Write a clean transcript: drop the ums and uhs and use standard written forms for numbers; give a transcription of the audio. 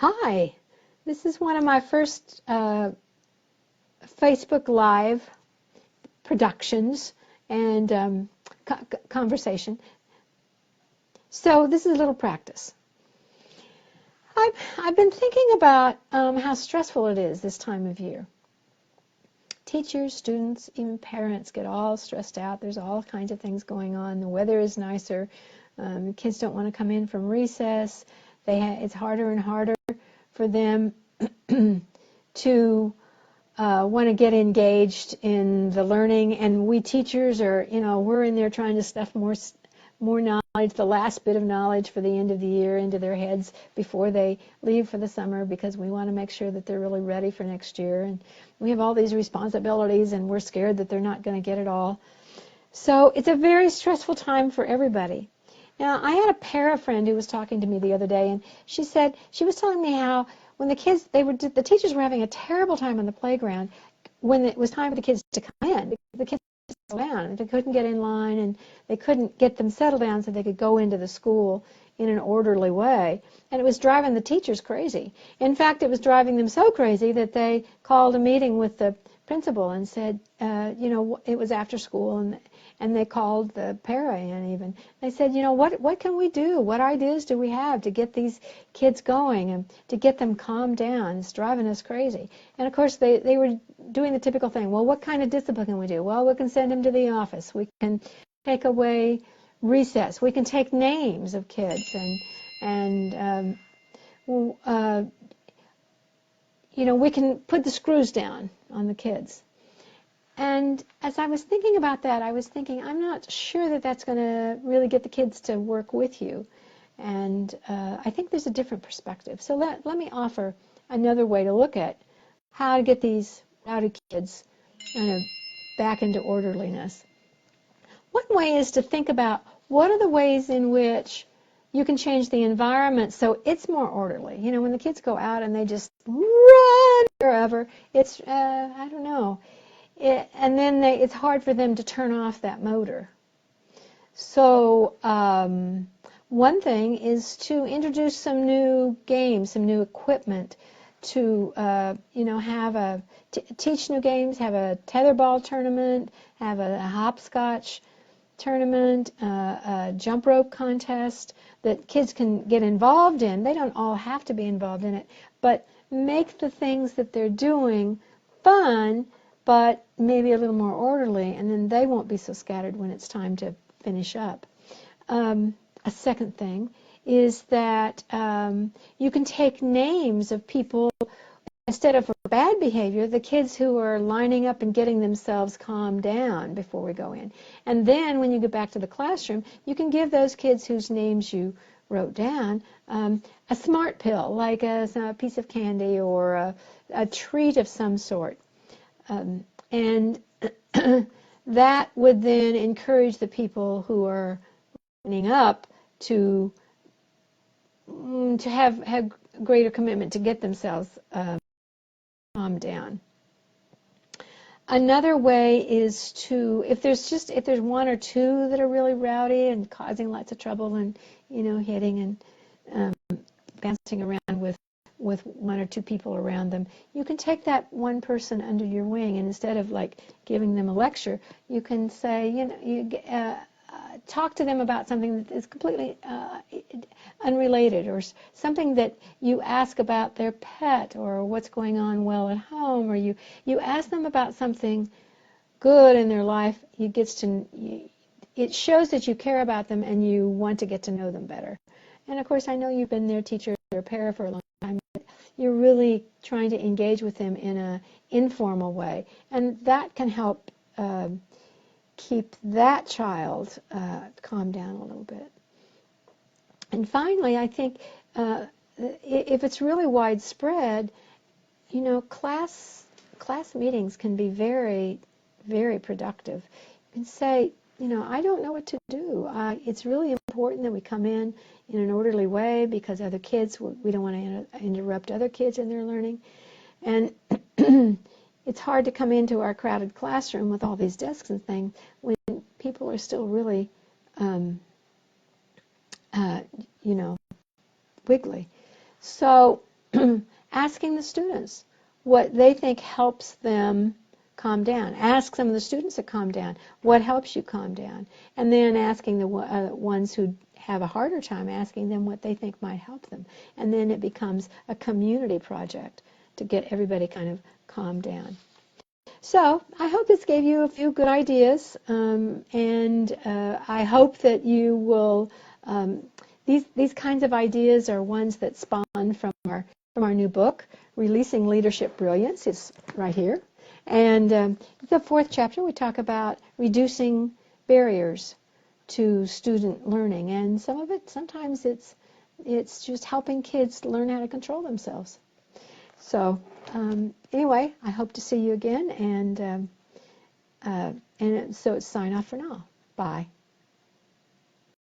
Hi, this is one of my first Facebook Live productions and conversation. So this is a little practice. I've been thinking about how stressful it is this time of year. Teachers, students, even parents get all stressed out. There's all kinds of things going on. The weather is nicer. Kids don't want to come in from recess. It's harder and harder for them to want to get engaged in the learning, and we teachers are, we're in there trying to stuff more knowledge, the last bit of knowledge for the end of the year into their heads before they leave for the summer, because we want to make sure that they're really ready for next year. And we have all these responsibilities, and we're scared that they're not going to get it all. So it's a very stressful time for everybody. Now, I had a para friend who was talking to me the other day, and she was telling me how when the teachers were having a terrible time on the playground when it was time for the kids to come in, because the kids settle down. They couldn't get in line, and they couldn't get them settled down so they could go into the school in an orderly way. And it was driving the teachers crazy. In fact, it was driving them so crazy that they called a meeting with the principal and said, it was after school, and they called the para in even. They said, what can we do? What ideas do we have to get these kids going and to get them calmed down? It's driving us crazy. And of course, they were doing the typical thing. Well, what kind of discipline can we do? Well, we can send them to the office. We can take away recess. We can take names of kids we can put the screws down on the kids. And as I was thinking about that, I was thinking, I'm not sure that that's going to really get the kids to work with you. And I think there's a different perspective. So let me offer another way to look at how to get these rowdy kids kind of back into orderliness. One way is to think about what are the ways in which you can change the environment so it's more orderly. When the kids go out and they just run wherever, it's, I don't know. And then it's hard for them to turn off that motor. So one thing is to introduce some new games, some new equipment to, teach new games, have a tetherball tournament, have a hopscotch tournament, a jump rope contest that kids can get involved in. They don't all have to be involved in it, but make the things that they're doing fun, but maybe a little more orderly, and then they won't be so scattered when it's time to finish up. A second thing is that you can take names of people instead of for bad behavior, the kids who are lining up and getting themselves calmed down before we go in. And then when you get back to the classroom, you can give those kids whose names you wrote down a smart pill, like a piece of candy or a treat of some sort. And that would then encourage the people who are lining up to have greater commitment to get themselves calmed down. Another way is to, if there's one or two that are really rowdy and causing lots of trouble and hitting and bouncing around with one or two people around them, you can take that one person under your wing, and instead of giving them a lecture, you can say, talk to them about something that is completely unrelated, or something that you ask about their pet, or what's going on well at home, or you ask them about something good in their life. It shows that you care about them and you want to get to know them better. And of course, I know you've been their teacher or para for a long time, but you're really trying to engage with them in an informal way, and that can help keep that child calmed down a little bit. And finally, I think if it's really widespread, class meetings can be very, very productive. You can say, I don't know what to do. It's really important that we come in an orderly way, because other kids, we don't want to interrupt other kids in their learning. And it's hard to come into our crowded classroom with all these desks and things when people are still really, wiggly. So asking the students what they think helps them calm down. Ask some of the students that calm down, what helps you calm down? And then asking the ones who have a harder time, asking them what they think might help them. And then it becomes a community project to get everybody kind of calmed down. So I hope this gave you a few good ideas, and I hope that you will. These kinds of ideas are ones that spawn from our new book, Releasing Leadership Brilliance. It's right here, and the fourth chapter we talk about reducing barriers to student learning, and sometimes it's just helping kids learn how to control themselves. So anyway, I hope to see you again, and so it's sign off for now. Bye.